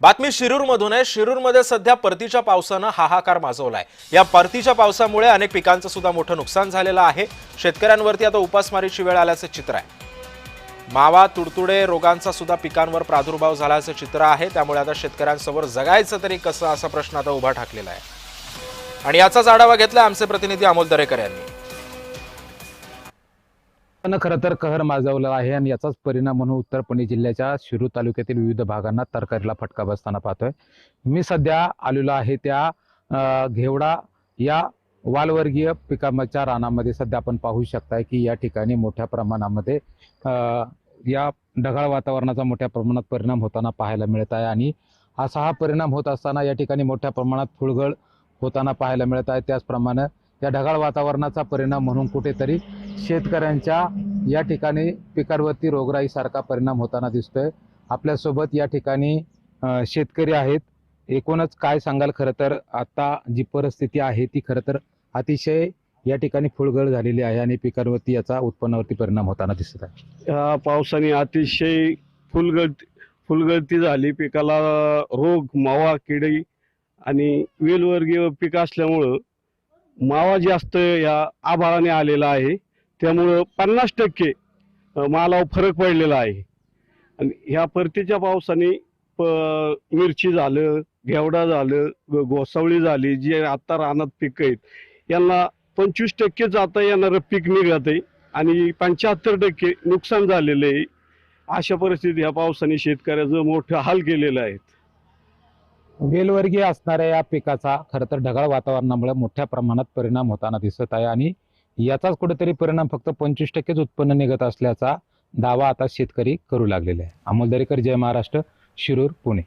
बातमी शिरूरमधून आहे। शिरूरमध्ये सध्या परतीच्या पावसानं हाहाकार माजवलाय। या परतीच्या पावसामुळे अनेक पिकांचं सुद्धा मोठं नुकसान झालेलं आहे। शेतकऱ्यांवरती आता उपासमारीची वेळ आल्याचं चित्र आहे। मावा तुडतुडे रोगांचा सुद्धा पिकांवर प्रादुर्भाव झाल्याचं चित्र आहे। त्यामुळे आता शेतकऱ्यांसमोर जगायचं तरी कसं असा प्रश्न आता उभा ठाकलेला आहे। आणि याचाच आढावा घेतला आमचे प्रतिनिधी अमोल दरेकर यांनी। खरं तर कहर माजवला आहे आणि याचाच परिणाम म्हणून उत्तर पुणे जिल्ह्याच्या शिरूर तालुक्यातील विविध भागांना तरकारीला फटका बसताना पाहतोय। मी सध्या आलेलो आहे त्या घेवडा या वालवर्गीय पिकांच्या रानामध्ये। सध्या आपण पाहू शकताय की या ठिकाणी मोठ्या प्रमाणामध्ये या ढगाळ वातावरणाचा मोठ्या प्रमाणात परिणाम होताना पाहायला मिळत आहे आणि असा हा परिणाम होत असताना या ठिकाणी मोठ्या प्रमाणात फुलगळ होताना पाहायला मिळत आहे। त्याचप्रमाणे या ढगाळ वातावरणाचा परिणाम म्हणून कुठेतरी शेतकऱ्यांच्या या ठिकाणी पिकांवरती रोगराईसारखा परिणाम होताना दिसतोय। आपल्यासोबत या ठिकाणी शेतकरी आहेत। एकूणच काय सांगाल, खरं तर आता जी परिस्थिती आहे ती खरं तर अतिशय या ठिकाणी फुलगळ झालेली आहे आणि पिकांवरती याचा उत्पन्नावरती परिणाम होताना दिसत आहे। या पावसाने अतिशय फुलगळती झाली। पिकाला रोग, मावा, किडी आणि वेलवर्गीय पीक असल्यामुळं मावा जास्त या आभाळाने आलेला आहे। त्यामुळं 50% मालावर फरक पडलेला आहे। आणि ह्या परतीच्या पावसाने मिरची झालं, घेवडा झालं, घोसावळी झाली, जी आता रानात पीक आहेत यांना 25% आता येणारं पीक निघत आहे आणि 75% नुकसान झालेलं आहे। अशा परिस्थितीत ह्या पावसाने शेतकऱ्याचं मोठं हाल केलेलं आहे। वेलवर्गीय असणाऱ्या या पिकाचा खरं तर ढगाळ वातावरणामुळे मोठ्या प्रमाणात परिणाम होताना दिसत आहे आणि याचाच कुठेतरी परिणाम फक्त 25%च उत्पन्न निघत असल्याचा दावा आता शेतकरी करू लागलेले आहे। अमोल दरेकर, जय महाराष्ट्र, शिरूर, पुणे।